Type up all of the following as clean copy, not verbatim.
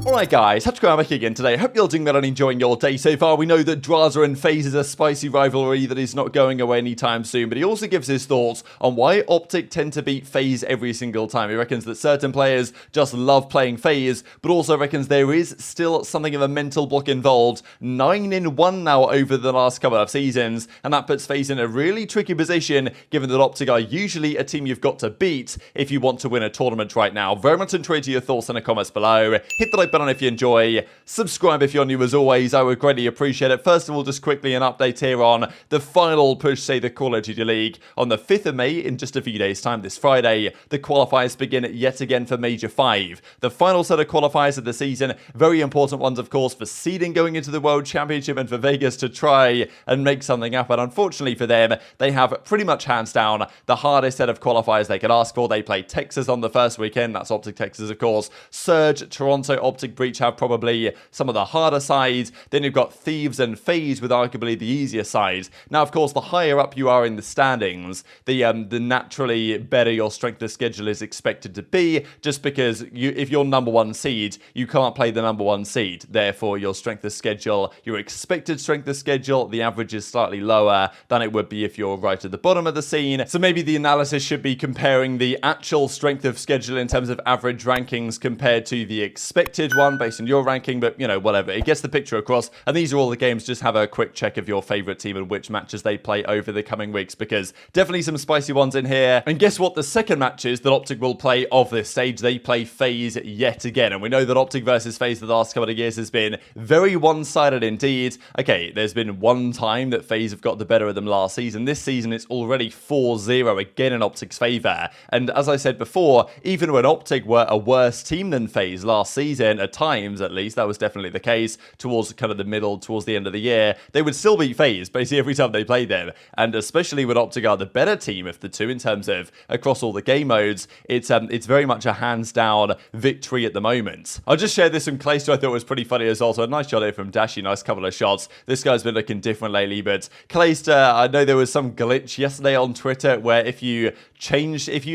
Alright guys, TacticalRab back again today. Hope you're doing well and enjoying your day so far. We know that Drazah and FaZe is a spicy rivalry that is not going away anytime soon, but he also gives his thoughts on why OpTic tend to beat FaZe every single time. He reckons that certain players just love playing FaZe, but also reckons there is still something of a mental block involved. 9-1 now over the last couple of seasons, and that puts FaZe in a really tricky position, given that OpTic are usually a team you've got to beat if you want to win a tournament right now. Very much enjoyed your thoughts in the comments below. Hit the like button if you enjoy. Subscribe if you're new as always. I would greatly appreciate it. First of all, just quickly an update here on the final push, say the Call of Duty League. On the 5th of May, in just a few days' time, this Friday, the qualifiers begin yet again for Major 5. The final set of qualifiers of the season. Very important ones, of course, for seeding going into the World Championship and for Vegas to try and make something happen. Unfortunately for them, they have pretty much hands down the hardest set of qualifiers they could ask for. They play Texas on the first weekend. That's OpTic Texas, of course. Surge, Toronto, OpTic Breach have probably some of the harder sides. Then you've got Thieves and FaZe with arguably the easier sides. Now, of course, the higher up you are in the standings, the naturally better your strength of schedule is expected to be, just because if you're number one seed, you can't play the number one seed. Therefore, your strength of schedule, your expected strength of schedule, the average is slightly lower than it would be if you're right at the bottom of the scene. So maybe the analysis should be comparing the actual strength of schedule in terms of average rankings compared to the expected one based on your ranking, but you know, whatever. It gets the picture across, and these are all the games. Just have a quick check of your favorite team and which matches they play over the coming weeks, because definitely some spicy ones in here. And guess what? The second matches that OpTic will play of this stage, they play FaZe yet again, and we know that OpTic versus FaZe the last couple of years has been very one-sided indeed. Okay, there's been one time that FaZe have got the better of them last season. This season it's already 4-0 again in OpTic's favour, and as I said before, even when OpTic were a worse team than FaZe last season, at times at least, that was definitely the case towards kind of the middle, towards the end of the year, they would still beat FaZe basically every time they played them. And especially when OpTic are the better team of the two in terms of across all the game modes, it's very much a hands down victory at the moment. I'll just share this from Clayster. I thought it was pretty funny as well. So a nice shot here from Dashy, nice couple of shots. This guy's been looking different lately, but Clayster, I know there was some glitch yesterday on Twitter where if you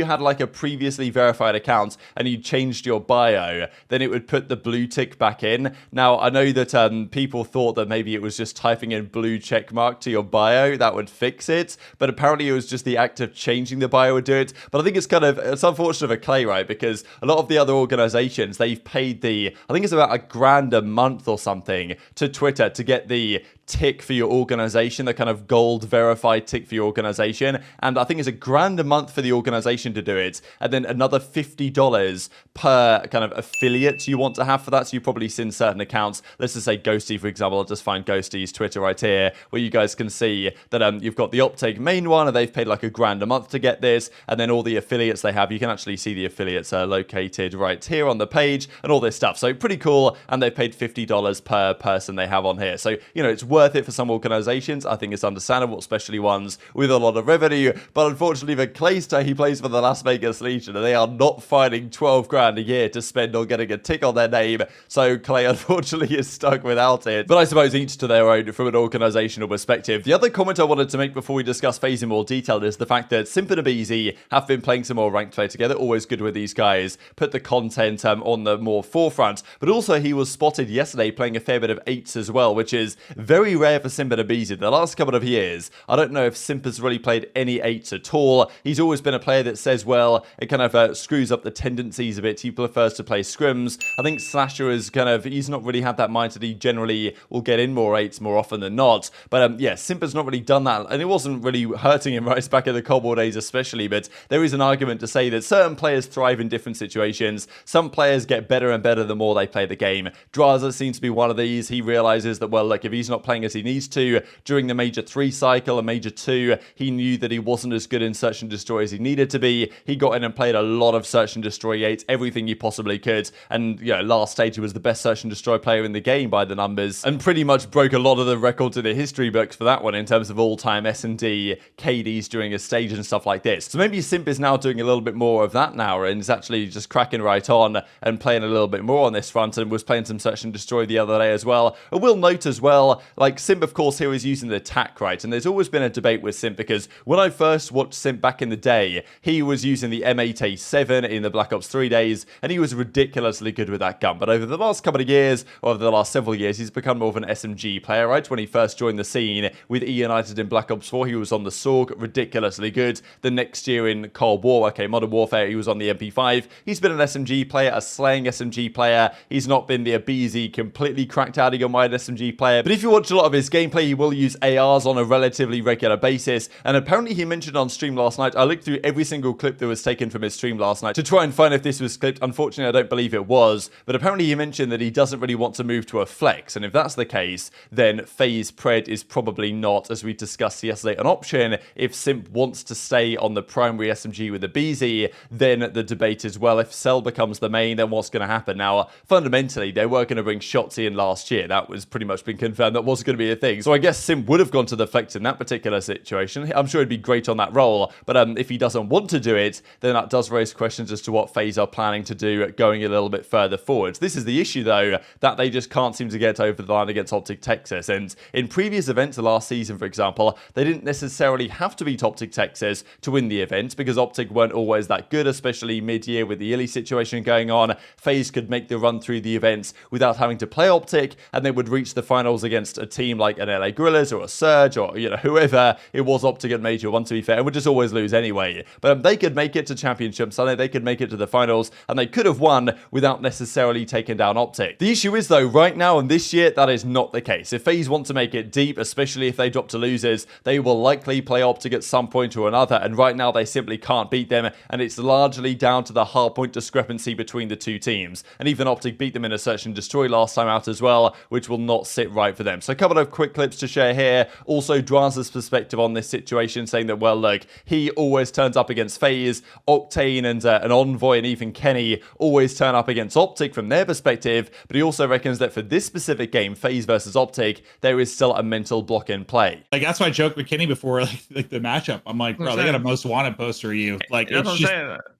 had like a previously verified account and you changed your bio, then it would put the blue tick back in. Now, I know that people thought that maybe it was just typing in blue check mark to your bio that would fix it, but apparently it was just the act of changing the bio would do it. But I think it's unfortunate for Clay, right? Because a lot of the other organizations, they've paid I think it's about $1,000 a month or something to Twitter to get the tick for your organization, the kind of gold verified tick for your organization, and I think it's $1,000 a month for the organization to do it, and then another $50 per kind of affiliate you want to have for that. So you've probably seen certain accounts, let's just say Ghosty for example. I'll just find Ghosty's Twitter right here, where you guys can see that you've got the OpTic main one, and they've paid like $1,000 a month to get this, and then all the affiliates they have, you can actually see the affiliates are located right here on the page and all this stuff. So pretty cool, and they've paid $50 per person they have on here. So you know, it's worth it for some organizations. I think it's understandable, especially ones with a lot of revenue. But unfortunately for Clayster, he plays for the Las Vegas Legion, and they are not finding 12 grand a year to spend on getting a tick on their name. So Clay unfortunately is stuck without it. But I suppose each to their own from an organizational perspective. The other comment I wanted to make before we discuss FaZe in more detail is the fact that Simp and aBeZy have been playing some more ranked play together. Always good with these guys. Put the content on the more forefront. But also he was spotted yesterday playing a fair bit of 8s as well, which is very rare for Simp and aBeZy. The last couple of years, I don't know if Simp has really played any 8s at all. He's always been a player that says, well, it kind of screws up the tendencies a bit. He prefers to play scrims. I think Slasher is he's not really had that mindset. He generally will get in more 8s more often than not. But yeah, Simp has not really done that, and it wasn't really hurting him right back in the Cobble days especially. But there is an argument to say that certain players thrive in different situations. Some players get better and better the more they play the game. Drazah seems to be one of these. He realizes that, well, look, if he's not playing as he needs to during the Major 3 cycle and Major 2, he knew that he wasn't as good in Search and Destroy as he needed to be. He got in and played a lot of Search and Destroy 8, everything he possibly could, and you know, last stage he was the best Search and Destroy player in the game by the numbers, and pretty much broke a lot of the records in the history books for that one in terms of all-time S&D KDs during a stage and stuff like this. So maybe Simp is now doing a little bit more of that now, and is actually just cracking right on and playing a little bit more on this front, and was playing some Search and Destroy the other day as well. I will note as well, like like Simp, of course, here is using the tac, right? And there's always been a debate with Simp because when I first watched Simp back in the day, he was using the M8A7 in the Black Ops 3 days, and he was ridiculously good with that gun. But over the last couple of years, or over the last several years, he's become more of an SMG player, right? When he first joined the scene with E United in Black Ops 4, he was on the SORG, ridiculously good. The next year in Cold War, okay, Modern Warfare, he was on the MP5. He's been an SMG player, a slaying SMG player. He's not been the aBeZy, completely cracked out of wide SMG player. But if you watch a lot of his gameplay, he will use ARs on a relatively regular basis. And apparently he mentioned on stream last night, I looked through every single clip that was taken from his stream last night to try and find if this was clipped. Unfortunately, I don't believe it was. But apparently he mentioned that he doesn't really want to move to a flex. And if that's the case, then FaZe Pred is probably not, as we discussed yesterday, an option. If Simp wants to stay on the primary SMG with aBeZy, then the debate is, well, if Cell becomes the main, then what's going to happen? Now, fundamentally, they were going to bring Shotzzy in last year. That was pretty much been confirmed. That was going to be a thing. So I guess Simp would have gone to the flex in that particular situation. I'm sure he'd be great on that role. But if he doesn't want to do it, then that does raise questions as to what FaZe are planning to do going a little bit further forward. This is the issue, though, that they just can't seem to get over the line against OpTic Texas. And in previous events last season, for example, they didn't necessarily have to beat OpTic Texas to win the event because OpTic weren't always that good, especially mid-year with the iLLeY situation going on. FaZe could make the run through the events without having to play OpTic, and they would reach the finals against a team like an LA Guerrillas or a Surge or, you know, whoever it was. OpTic at Major 1, to be fair, and would just always lose anyway. But they could make it to Championship Sunday, they could make it to the finals, and they could have won without necessarily taking down OpTic. The issue is, though, right now and this year, that is not the case. If FaZe want to make it deep, especially if they drop to losers, they will likely play OpTic at some point or another, and right now they simply can't beat them, and it's largely down to the hardpoint discrepancy between the two teams. And even OpTic beat them in a search and destroy last time out as well, which will not sit right for them. So a couple of quick clips to share here. Also, Drazah's perspective on this situation, saying that, well, look, he always turns up against FaZe. Octane and an Envoy and even Kenny always turn up against OpTic from their perspective, but he also reckons that for this specific game, FaZe versus OpTic, there is still a mental block in play. Like, that's why I joked with Kenny before, like the matchup. I'm like, bro, they got a most wanted poster of you. Like, that's it's just,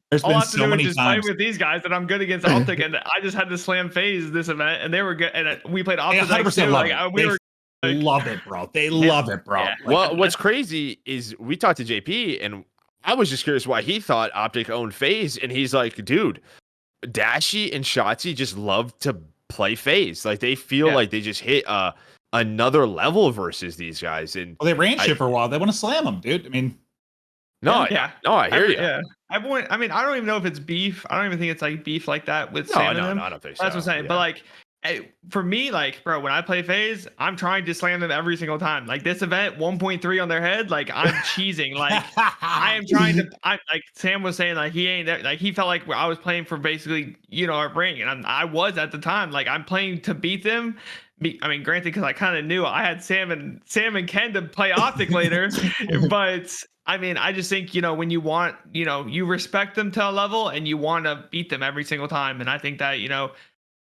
there's all been I have to so do many is just times play with these guys, and I'm good against OpTic, and I just had to slam FaZe this event, and they were good, and we played OpTic too. Like, we were. Love it, bro. They love it, bro. Yeah. Like, Well, what's crazy is we talked to JP, and I was just curious why he thought OpTic owned FaZe, and he's like, dude, Dashy and Shotzzy just love to play FaZe. Like, they feel like they just hit another level versus these guys. And well, they ran shit for a while. They want to slam them, dude. I mean, I hear you. Yeah, everyone. I mean, I don't even know if it's beef. I don't even think it's like beef like that with Sam and them. No, I don't think so. That's what I'm saying. Yeah. But like, for me, like, bro, when I play FaZe, I'm trying to slam them every single time. Like this event, 1.3 on their head. Like I'm cheesing. Like I am trying to. Like Sam was saying, like he ain't like he felt like I was playing for basically, you know, a ring, and I was at the time. Like I'm playing to beat them. I mean, granted, because I kind of knew I had Sam and Ken to play OpTic later, but I mean, I just think, you know, when you want, you know, you respect them to a level and you want to beat them every single time, and I think that, you know,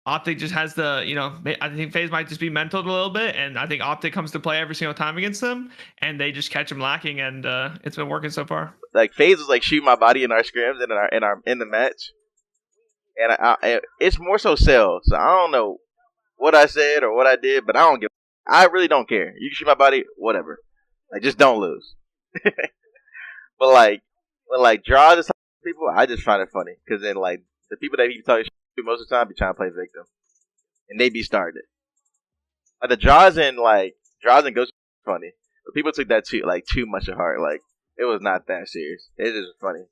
OpTic just has the, you know, I think FaZe might just be mentored a little bit, and I think OpTic comes to play every single time against them, and they just catch them lacking, and it's been working so far. Like FaZe was like shooting my body in our scrims and in the match, and it's more so Cell. So I don't know what I said or what I did, but I really don't care. You can shoot my body, whatever. Like, just don't lose. But like, when like draw this people, I just find it funny because then like the people that he talking shit to most of the time be trying to play victim, and they be starting it. Like the draws and Ghosty funny, but people took that too much to heart. Like it was not that serious. It is funny.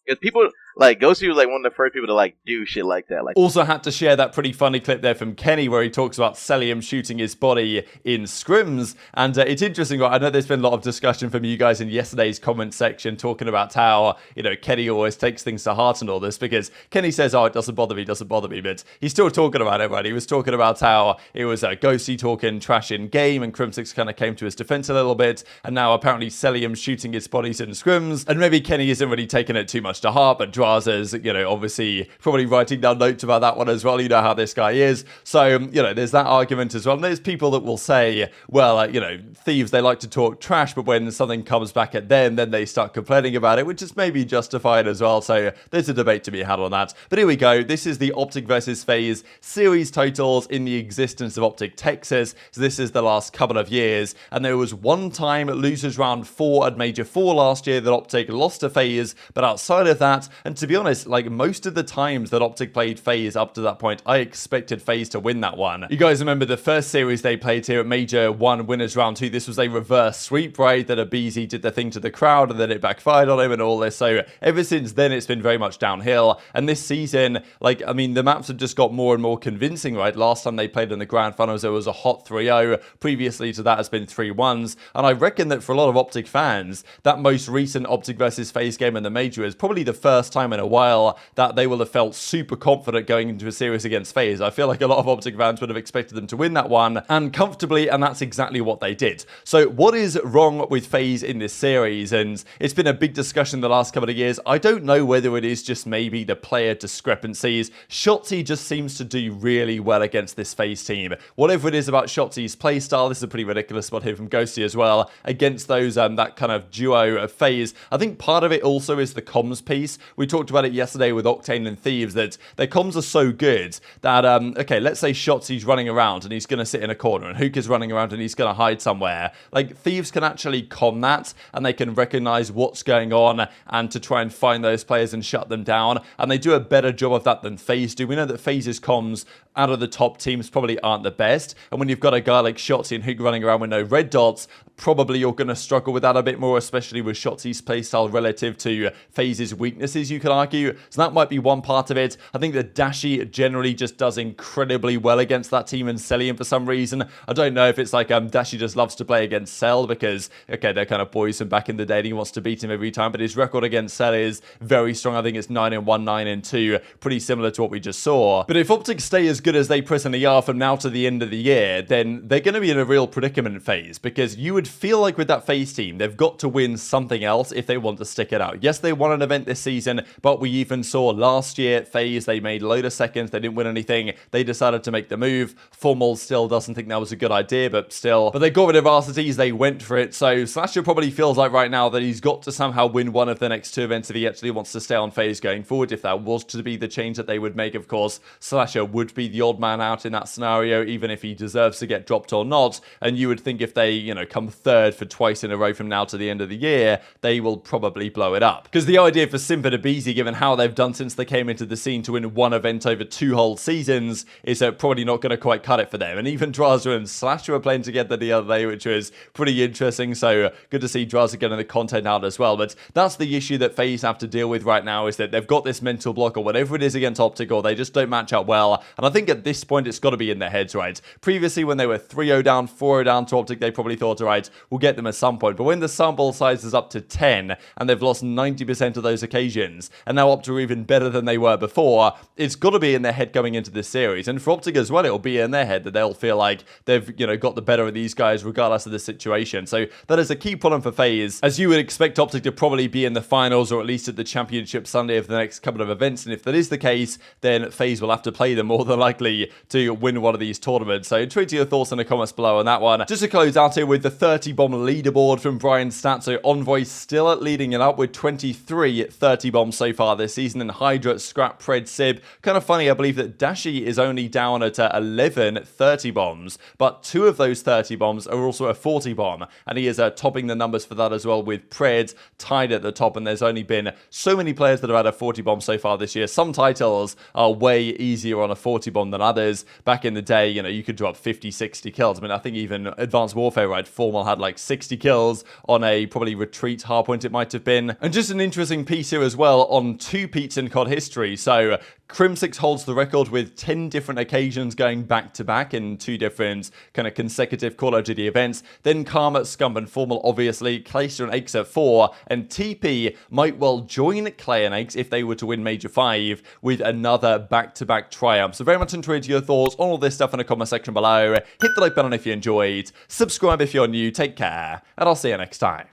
Because people, like, Ghosty was, like, one of the first people to, like, do shit like that. Like, also had to share that pretty funny clip there from Kenny where he talks about Cellium shooting his body in scrims. And it's interesting, right? I know there's been a lot of discussion from you guys in yesterday's comment section talking about how, you know, Kenny always takes things to heart and all this, because Kenny says, oh, it doesn't bother me, but he's still talking about it, right? He was talking about how it was Ghosty talking trash in game, and Kremp kind of came to his defense a little bit, and now apparently Cellium shooting his bodies in scrims, and maybe Kenny isn't really taking it too much to heart, but Drazah's, obviously probably writing down notes about that one as well. You know how this guy is. So, there's that argument as well. And there's people that will say, well, Thieves, they like to talk trash, but when something comes back at them, then they start complaining about it, which is maybe justified as well. So there's a debate to be had on that. But here we go. This is the OpTic versus FaZe series totals in the existence of OpTic Texas. So this is the last couple of years. And there was one time losers round 4 at Major 4 last year that OpTic lost to FaZe. But outside of that, and to be honest, like most of the times that OpTic played FaZe up to that point, I expected FaZe to win that one. You guys remember the first series they played here at Major 1 winners round 2. This was a reverse sweep, right? That aBeZy did the thing to the crowd and then it backfired on him and all this. So ever since then, it's been very much downhill. And this season, the maps have just got more and more convincing, right? Last time they played in the grand finals, there was a hot 3-0. Previously to that has been 3-1s. And I reckon that for a lot of OpTic fans, that most recent OpTic versus FaZe game in the Major is probably the first time in a while that they will have felt super confident going into a series against FaZe. I feel like a lot of OpTic fans would have expected them to win that one, and comfortably, and that's exactly what they did. So what is wrong with FaZe in this series? And it's been a big discussion the last couple of years. I don't know whether it is just maybe the player discrepancies. Shotzzy just seems to do really well against this FaZe team. Whatever it is about Shotzzy's playstyle, this is a pretty ridiculous spot here from Ghosty as well, against those that kind of duo of FaZe. I think part of it also is the comms piece. We talked about it yesterday with Octane and Thieves, that their comms are so good that, okay, let's say Shotzi's running around and he's going to sit in a corner, and Huke is running around and he's going to hide somewhere. Like, Thieves can actually comm that, and they can recognize what's going on and to try and find those players and shut them down, and they do a better job of that than FaZe do. We know that FaZe's comms out of the top teams probably aren't the best, and when you've got a guy like Shotzzy and Huke running around with no red dots, probably you're going to struggle with that a bit more, especially with Shotzi's playstyle relative to FaZe's weaknesses, you could argue. So that might be one part of it. I think that Dashy generally just does incredibly well against that team and Cellium for some reason. I don't know if it's like Dashy just loves to play against Cell because, okay, they're kind of boys from back in the day and he wants to beat him every time, but his record against Cell is very strong. I think it's 9-1, 9-2, pretty similar to what we just saw. But if OpTic stay as good as they presently are from now to the end of the year, then they're going to be in a real predicament phase, because you would feel like with that FaZe team, they've got to win something else if they want to stick it out. Yes, they won an event this season, but we even saw last year, FaZe, they made a load of seconds, they didn't win anything, they decided to make the move. Formal still doesn't think that was a good idea, but still. But they got rid of Arcitys, they went for it, so Slasher probably feels like right now that he's got to somehow win one of the next 2 events if he actually wants to stay on FaZe going forward. If that was to be the change that they would make, of course, Slasher would be the odd man out in that scenario, even if he deserves to get dropped or not, and you would think if they, come third for twice in a row from now to the end of the year, they will probably blow it up. Because the idea for Simp and aBeZy, given how they've done since they came into the scene to win one event over 2 whole seasons, is probably not going to quite cut it for them. And even Drazah and Slasher were playing together the other day, which was pretty interesting, so good to see Drazah getting the content out as well. But that's the issue that FaZe have to deal with right now, is that they've got this mental block or whatever it is against OpTic, or they just don't match up well. And I think at this point, it's got to be in their heads, right? Previously, when they were 3-0 down, 4-0 down to OpTic, they probably thought, all right, we'll get them at some point. But when the sample size is up to 10 and they've lost 90% of those occasions, and now OpTic are even better than they were before, it's got to be in their head going into this series. And for OpTic as well, it'll be in their head that they'll feel like they've, got the better of these guys regardless of the situation. So that is a key problem for FaZe, as you would expect OpTic to probably be in the finals or at least at the championship Sunday of the next couple of events. And if that is the case, then FaZe will have to play them more than likely to win one of these tournaments. So tweet your thoughts in the comments below on that one. Just to close out here with the 30-bomb leaderboard from Brian's stats. So Envoy still leading it up with 23 30 bombs so far this season, and Hydra, Scrap, Pred, Sib. Kind of funny, I believe that Dashy is only down at 11 30 bombs, but 2 of those 30 bombs are also a 40 bomb, and he is topping the numbers for that as well, with Pred tied at the top. And there's only been so many players that have had a 40 bomb so far this year. Some titles are way easier on a 40 bomb than others. Back in the day, you could drop 50, 60 kills. I mean, I think even Advanced Warfare, right, Formal had like 60 kills on a probably retreat hardpoint it might have been. And just an interesting piece here as well on 2 peats in COD history. So Kremp holds the record with 10 different occasions going back to back in 2 different kind of consecutive Call of Duty events. Then Karma, Scump and Formal, obviously, Clayster and Aix at 4, and TP might well join Clay and Aix if they were to win Major 5 with another back-to-back triumph. So very much enjoyed your thoughts on all this stuff in the comment section below. Hit the like button if you enjoyed, subscribe if you're new, take care, and I'll see you next time.